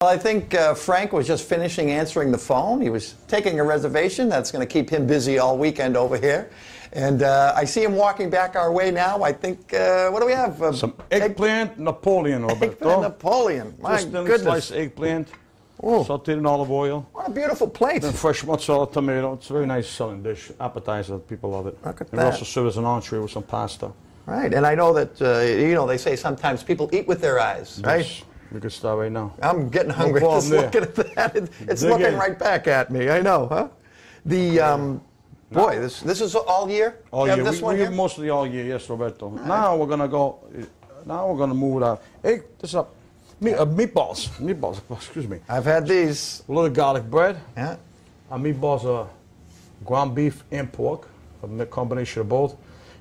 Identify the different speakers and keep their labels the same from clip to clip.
Speaker 1: Well, I think Frank was just finishing answering the phone. He was taking a reservation. That's going to keep him busy all weekend over here. And I see him walking back our way now. I think, what do we have?
Speaker 2: Some eggplant Napoleon, Roberto.
Speaker 1: Eggplant Napoleon. My goodness.
Speaker 2: Sliced eggplant, sauteed in olive oil.
Speaker 1: What a beautiful plate.
Speaker 2: Then fresh mozzarella tomato. It's a very nice selling dish. Appetizer, people love it.
Speaker 1: Look at
Speaker 2: and
Speaker 1: that.
Speaker 2: We also serve as an entree with some pasta.
Speaker 1: Right, and I know that, you know, they say sometimes people eat with their eyes, right?
Speaker 2: Yes. We could start right now.
Speaker 1: I'm getting hungry just looking at that. It's looking right back at me. I know, huh? The boy, this is all year.
Speaker 2: All year.
Speaker 1: This
Speaker 2: we mostly all year. Yes, Roberto. Right. Now we're gonna go. Now we're gonna move it out. Hey, this up. Meatballs. Meatballs. Excuse me.
Speaker 1: I've had these.
Speaker 2: A little garlic bread.
Speaker 1: Yeah.
Speaker 2: Our meatballs are ground beef and pork. A combination of both.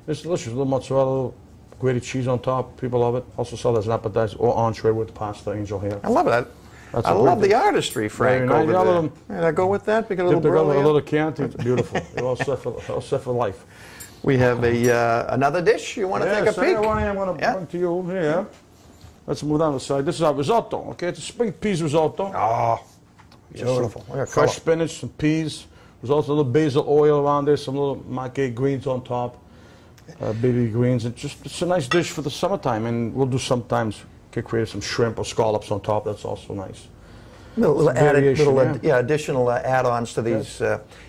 Speaker 2: It's delicious. A little mozzarella. A little grated cheese on top. People love it. Also sell as an appetizer or entree with pasta, angel hair.
Speaker 1: I love it. I love the artistry, Frank, over there. Did I go with that? We got a little
Speaker 2: a little Chianti. It's beautiful. You're all set for life.
Speaker 1: We have another dish. You want to take a peek?
Speaker 2: I'm going to bring to you here. Let's move down the side. This is our risotto. Okay, it's a spring peas risotto.
Speaker 1: Oh, beautiful.
Speaker 2: Fresh spinach, some peas. There's also a little basil oil around there. Some little maquis greens on top. Baby greens. It's a nice dish for the summertime, and we'll do sometimes create some shrimp or scallops on top. That's also nice.
Speaker 1: Little additional add-ons to these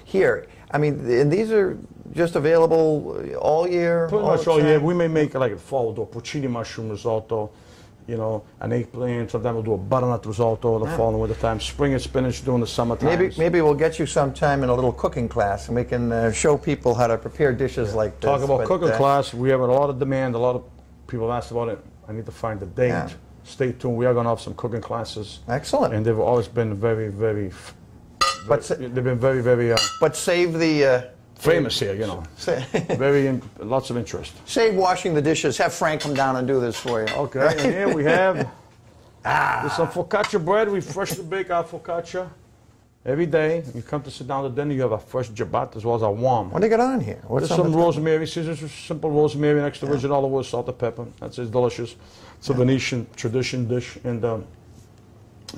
Speaker 1: here. I mean, and these are just available all year.
Speaker 2: Pretty much all year. We may make like a fall. We'll do a porcini mushroom risotto. You know, an eggplant. Sometimes we'll do a butternut risotto in the fall and winter time. Spring and spinach during the summertime.
Speaker 1: Maybe we'll get you sometime in a little cooking class, and we can show people how to prepare dishes like this.
Speaker 2: Talk about cooking class. We have a lot of demand. A lot of people have asked about it. I need to find the date. Yeah. Stay tuned. We are going to have some cooking classes.
Speaker 1: Excellent.
Speaker 2: And they've always been very. They've been very.
Speaker 1: But save the.
Speaker 2: Famous here, you know. Lots of interest.
Speaker 1: Save washing the dishes. Have Frank come down and do this for you.
Speaker 2: Okay, right? And here we have there's some focaccia bread. We freshly bake our focaccia every day. You come to sit down to dinner, you have a fresh ciabatta as well as a warm.
Speaker 1: What do you got on here?
Speaker 2: There's some rosemary, scissors, simple rosemary, and extra virgin olive oil, salt and pepper. That's delicious. It's a Venetian tradition dish. And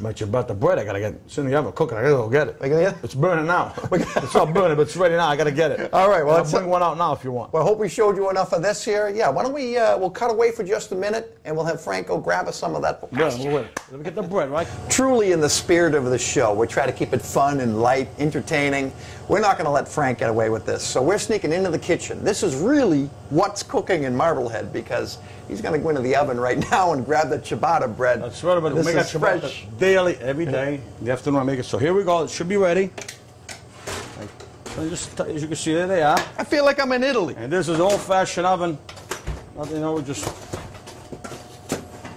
Speaker 2: my ciabatta bread, I gotta get it's in the oven cooking. I gotta go get it. It's burning now. It's not burning, but it's ready now. I gotta get it.
Speaker 1: All right. Well,
Speaker 2: I'll bring one out now if you want.
Speaker 1: Well, I hope we showed you enough of this here. Yeah. Why don't we? We'll cut away for just a minute, and we'll have Frank go grab us some of that.
Speaker 2: Yeah. We'll wait. Let me get the bread, right?
Speaker 1: Truly, in the spirit of the show, we try to keep it fun and light, entertaining. We're not going to let Frank get away with this, so we're sneaking into the kitchen. This is really what's cooking in Marblehead, because he's going to go into the oven right now and grab the ciabatta bread.
Speaker 2: That's right, but we make ciabatta daily, every day. In the afternoon I make it. So here we go. It should be ready. Just, as you can see, there they are.
Speaker 1: I feel like I'm in Italy.
Speaker 2: And this is an old-fashioned oven. You know, we just,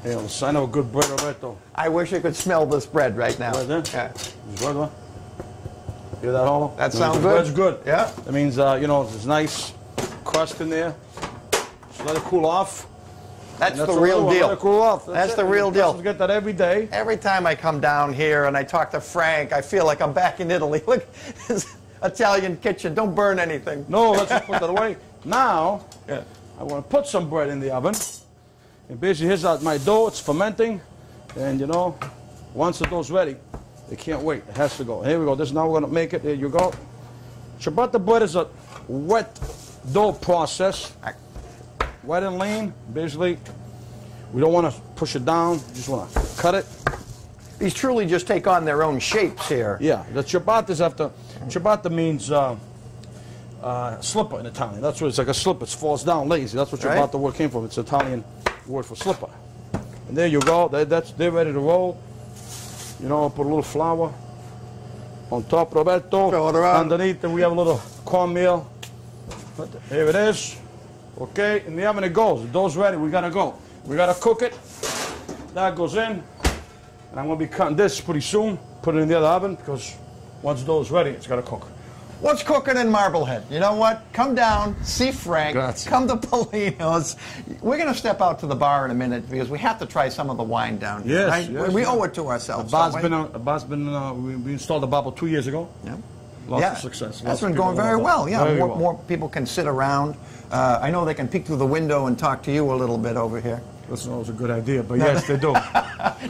Speaker 2: you know, sign of a good bread, Roberto.
Speaker 1: I wish I could smell this bread right now.
Speaker 2: Right there? Yeah. Hear that, Hollow?
Speaker 1: That sounds good.
Speaker 2: Bread's good.
Speaker 1: Yeah.
Speaker 2: That means, you know, there's nice crust in there. Just let it cool off.
Speaker 1: That's the real deal.
Speaker 2: Let it cool off.
Speaker 1: That's the real deal.
Speaker 2: We get that every day.
Speaker 1: Every time I come down here and I talk to Frank, I feel like I'm back in Italy. Look, this Italian kitchen. Don't burn anything.
Speaker 2: No, let's just put that away. Now, I want to put some bread in the oven. And basically, here's my dough. It's fermenting. And, you know, once the dough's ready, it can't wait. It has to go. Here we go. This now we're going to make it. There you go. Ciabatta bread is a wet dough process. Wet and lean. Basically, we don't want to push it down. We just want to cut it.
Speaker 1: These truly just take on their own shapes here.
Speaker 2: Yeah. The ciabattas have to... Ciabatta means slipper in Italian. That's what it's like, a slipper. It falls down lazy. That's what ciabatta word came from. It's an Italian word for slipper. And there you go. They're ready to roll. You know, put a little flour on top, Roberto.
Speaker 1: Throw it around.
Speaker 2: Underneath, and we have a little cornmeal. Here it is. Okay, in the oven it goes. The dough's ready. We gotta go. We gotta cook it. That goes in. And I'm gonna be cutting this pretty soon. Put it in the other oven, because once the dough's ready, it's gotta cook.
Speaker 1: What's cooking in Marblehead? You know what? Come down, see Frank.
Speaker 2: Grazie.
Speaker 1: Come to Polino's. We're going to step out to the bar in a minute because we have to try some of the wine down here.
Speaker 2: Yes,
Speaker 1: right?
Speaker 2: yes.
Speaker 1: We owe it to ourselves.
Speaker 2: We installed the bottle 2 years ago.
Speaker 1: Yeah.
Speaker 2: Lots of success.
Speaker 1: That's been going very well. Yeah, more people can sit around. I know they can peek through the window and talk to you a little bit over here.
Speaker 2: That's always a good idea, but yes, they do.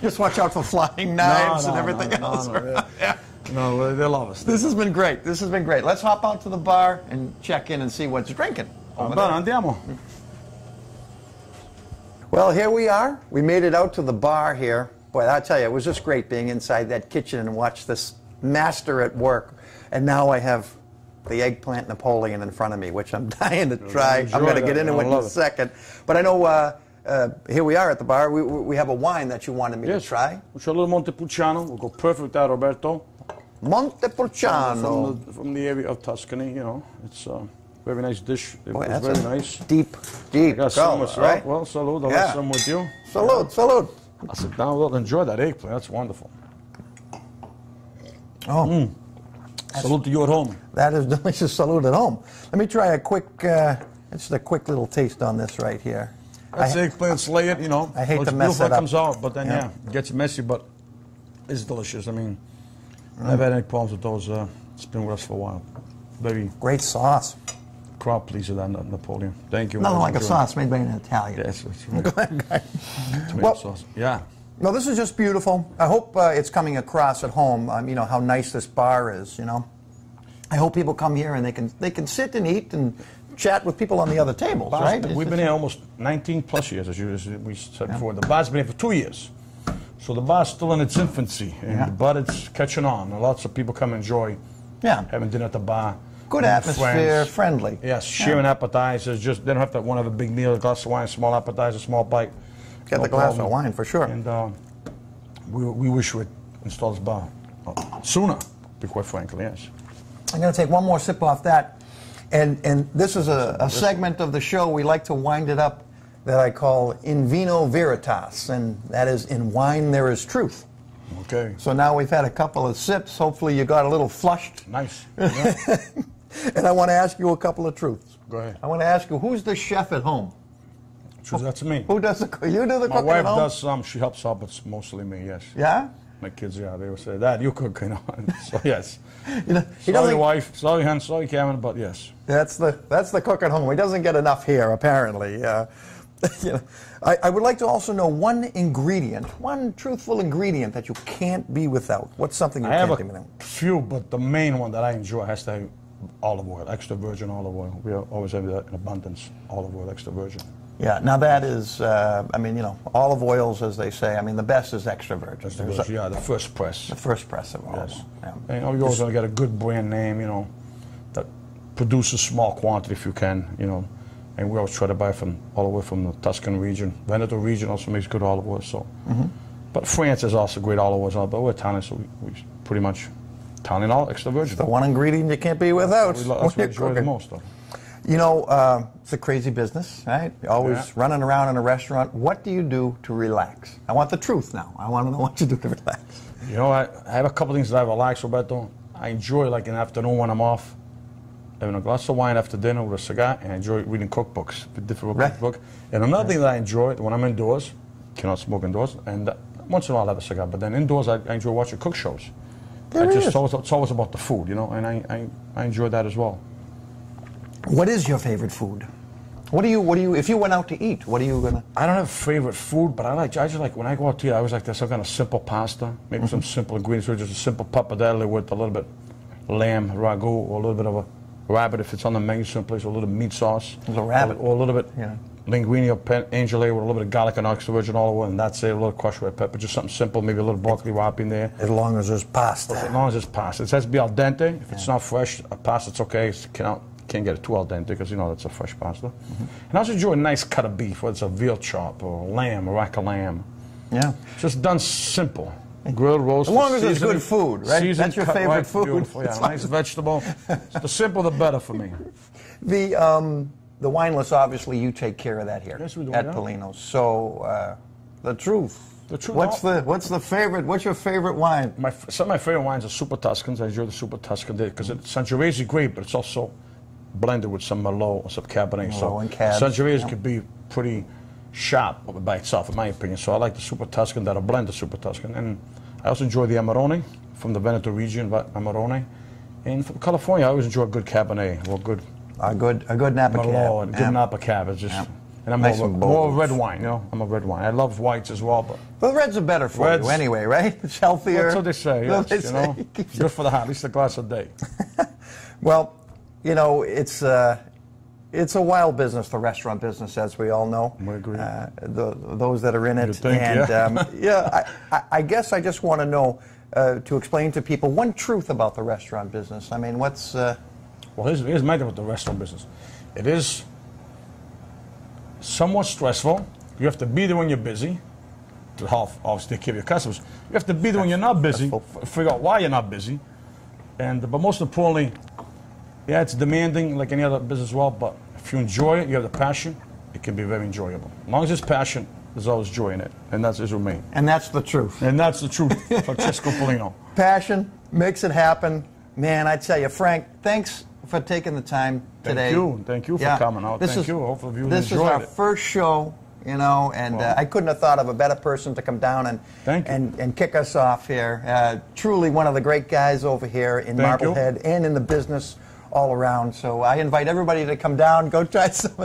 Speaker 1: Just watch out for flying knives and everything else.
Speaker 2: No, they love us.
Speaker 1: This has been great. This has been great. Let's hop out to the bar and check in and see what's drinking.
Speaker 2: Andiamo.
Speaker 1: Well, here we are. We made it out to the bar here. Boy, I'll tell you, it was just great being inside that kitchen and watch this master at work. And now I have the eggplant Napoleon in front of me, which I'm dying to try. I'm going to get into it in a second. But I know here we are at the bar. We have a wine that you wanted me to try.
Speaker 2: Which a little Montepulciano will go perfect with that, Roberto.
Speaker 1: Montepulciano.
Speaker 2: From the area of Tuscany, you know. It's a very nice dish.
Speaker 1: Boy,
Speaker 2: it's very nice.
Speaker 1: Deep color, right?
Speaker 2: Well, salute. I'll have some with you.
Speaker 1: Salute, salute.
Speaker 2: I'll sit down. We'll enjoy that eggplant. That's wonderful.
Speaker 1: Oh.
Speaker 2: Salute to you at home.
Speaker 1: That is delicious. Salute at home. Let me try a quick, just a quick little taste on this right here.
Speaker 2: That's eggplant, slay it, you know.
Speaker 1: I hate to mess it up.
Speaker 2: It comes out, but then, it gets messy, but it's delicious. I mean, I've never had any problems with those. It's been with us for a while. Very
Speaker 1: great sauce.
Speaker 2: Crowd pleaser, that Napoleon. Thank you.
Speaker 1: Nothing like a sauce made by an Italian.
Speaker 2: Yes, that's right. Go ahead. Tomato sauce. Yeah.
Speaker 1: No, this is just beautiful. I hope it's coming across at home. You know how nice this bar is. You know, I hope people come here and they can sit and eat and chat with people on the other tables. Right?
Speaker 2: We've been here almost 19 plus years, as we said before. The bar's been here for 2 years, so the bar's still in its infancy, but it's catching on. And lots of people come enjoy having dinner at the bar.
Speaker 1: Good atmosphere, friendly.
Speaker 2: Yes, sharing appetizers. Just they don't have to have a big meal, a glass of wine, small appetizer, small bite.
Speaker 1: Get the glass of wine for sure.
Speaker 2: And we wish we would install this bar sooner, to be quite frankly, yes.
Speaker 1: I'm going to take one more sip off that. And this is a segment of the show we like to wind it up that I call In Vino Veritas. And that is, in wine there is truth.
Speaker 2: Okay.
Speaker 1: So now we've had a couple of sips. Hopefully you got a little flushed.
Speaker 2: Nice.
Speaker 1: And I want to ask you a couple of truths.
Speaker 2: Go ahead.
Speaker 1: I want to ask you, who's the chef at home?
Speaker 2: That's me.
Speaker 1: Who does the cooking? You do the cooking at home?
Speaker 2: My wife does some. She helps out, but it's mostly me, yes.
Speaker 1: Yeah?
Speaker 2: My kids, they will say, Dad, you cook, you know. So, yes.
Speaker 1: You know,
Speaker 2: sorry, wife. Sorry, Hans. Sorry, Cameron, but yes.
Speaker 1: That's the cook at home. He doesn't get enough here, apparently. You know, I would like to also know one ingredient, one truthful ingredient that you can't be without. What's something you can't be without?
Speaker 2: I have a few, but the main one that I enjoy has to have olive oil, extra virgin olive oil. We always have that in abundance, olive oil, extra virgin.
Speaker 1: Yeah, now that is, I mean, you know, olive oils, as they say, I mean, the best is extra virgin.
Speaker 2: Extra virgin, the first press.
Speaker 1: The first press of olive oil.
Speaker 2: Yeah. And you always want to get a good brand name, you know, that produces small quantity if you can, you know. And we always try to buy from all the way from the Tuscan region. Veneto region also makes good olive oil. So, but France is also great olive oil. But we're Italian, so we pretty much Italian olive extra virgin.
Speaker 1: It's the one ingredient you can't be without.
Speaker 2: That's what we enjoy the most.
Speaker 1: You know, it's a crazy business, right? You're always running around in a restaurant. What do you do to relax? I want the truth now. I want to know what you do to relax.
Speaker 2: You know, I have a couple things that I relax, Roberto. I enjoy, like in the afternoon when I'm off, having a glass of wine after dinner with a cigar, and I enjoy reading cookbooks, different cookbook. And another thing that I enjoy when I'm indoors, cannot smoke indoors, and once in a while I have a cigar, but then indoors I enjoy watching cook shows. It's always about the food, you know, and I enjoy that as well.
Speaker 1: What is your favorite food? What do you, if you went out to eat, what are you gonna?
Speaker 2: I don't have favorite food, but I just like, when I go out to eat, I always like some kind of simple pasta, maybe some simple ingredients, or just a simple pappardelle with a little bit lamb ragu, or a little bit of a rabbit if it's on the menu someplace, or a little meat sauce.
Speaker 1: A little rabbit.
Speaker 2: Or a little bit linguine or angel with a little bit of garlic and extra virgin olive oil, and that's it, a little crushed red pepper, just something simple, maybe a little broccoli wrap in there.
Speaker 1: As long as there's pasta.
Speaker 2: As long as it's pasta. It has to be al dente. If it's not fresh, pasta, it's okay. Can't get it too al dente because, you know, that's a fresh pasta. And I also enjoy a nice cut of beef, whether it's a veal chop or lamb, a rack of lamb.
Speaker 1: Yeah.
Speaker 2: Just done simple. Grilled, roasted,
Speaker 1: as long as it's good food, right? That's your favorite food.
Speaker 2: Beautiful, yeah, nice vegetable. The simpler, the better for me.
Speaker 1: The wine list, obviously, you take care of that here at Polino's. So, the truth. What's the favorite? What's your favorite wine?
Speaker 2: Some of my favorite wines are Super Tuscans. I enjoy the Super Tuscan because Sangiovese is great, but it's also blended with some Merlot or some Cabernet. Sangiovese could be pretty sharp by itself, in my opinion. So I like the Super Tuscan, that'll blend the Super Tuscan. And I also enjoy the Amarone from the Veneto region, Amarone. And from California, I always enjoy a good Cabernet or a good
Speaker 1: Napa Cab.
Speaker 2: Merlot and good Napa Cab. It's just And I'm
Speaker 1: Nice
Speaker 2: more,
Speaker 1: and
Speaker 2: more
Speaker 1: bold.
Speaker 2: red wine, you know. I'm a red wine. I love whites as well, but
Speaker 1: Well, reds are better for
Speaker 2: Reds-
Speaker 1: you anyway, right? It's healthier.
Speaker 2: that's what they say,
Speaker 1: That's
Speaker 2: yes,
Speaker 1: what
Speaker 2: you know.
Speaker 1: they say. Keeps
Speaker 2: Good for the heart, at least a glass a day.
Speaker 1: Well, you know, it's a wild business, the restaurant business, as we all know.
Speaker 2: We agree.
Speaker 1: Those that are in it.
Speaker 2: You think,
Speaker 1: and
Speaker 2: yeah.
Speaker 1: yeah, I guess I just want to know, to explain to people one truth about the restaurant business. I mean, what's...
Speaker 2: Well, here's my thing with the restaurant business. It is somewhat stressful. You have to be there when you're busy to help, obviously, take care of your customers. You have to be there when you're not busy, figure out why you're not busy. But most importantly, yeah, it's demanding like any other business as well, but if you enjoy it, you have the passion, it can be very enjoyable. As long as there's passion, there's always joy in it, and that's his remain.
Speaker 1: And that's the truth.
Speaker 2: And that's the truth, Francesco Polino.
Speaker 1: Passion makes it happen. Man, I tell you, Frank, thanks for taking the time today.
Speaker 2: Thank you for coming out. Thank you. Hopefully you
Speaker 1: This is
Speaker 2: enjoyed
Speaker 1: our
Speaker 2: it.
Speaker 1: first show, you know, and
Speaker 2: Well,
Speaker 1: I couldn't have thought of a better person to come down and kick us off here. Truly one of the great guys over here in
Speaker 2: Thank you.
Speaker 1: Marblehead and in the business all around. So I invite everybody to come down, go try some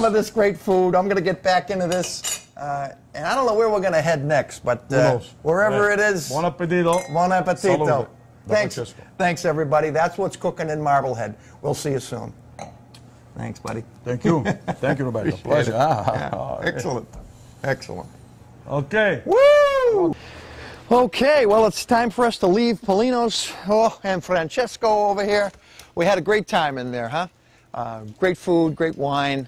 Speaker 1: of this great food. I'm going to get back into this. And I don't know where we're going to head next, but wherever it is.
Speaker 2: Buon appetito.
Speaker 1: Buon appetito.
Speaker 2: Salute.
Speaker 1: Thanks.
Speaker 2: Francesco.
Speaker 1: Thanks, everybody. That's what's cooking in Marblehead. We'll see you soon. Thanks, buddy.
Speaker 2: Thank you. Thank you, Roberto.
Speaker 1: Appreciate
Speaker 2: Pleasure.
Speaker 1: it. Yeah. Excellent. Excellent.
Speaker 2: Okay.
Speaker 1: Woo! Okay, well, it's time for us to leave Polino's and Francesco over here. We had a great time in there, huh? Great food, great wine,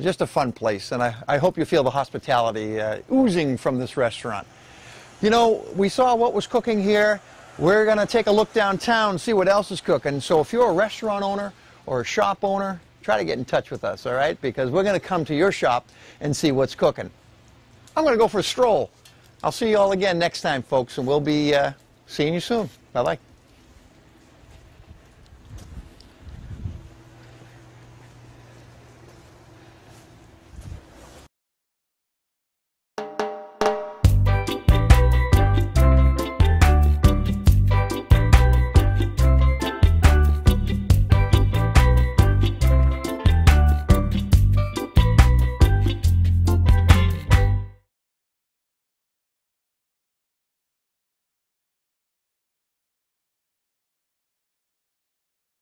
Speaker 1: just a fun place. And I hope you feel the hospitality oozing from this restaurant. You know, we saw what was cooking here. We're going to take a look downtown, see what else is cooking. So if you're a restaurant owner or a shop owner, try to get in touch with us, all right? Because we're going to come to your shop and see what's cooking. I'm going to go for a stroll. I'll see you all again next time, folks, and we'll be seeing you soon. Bye-bye.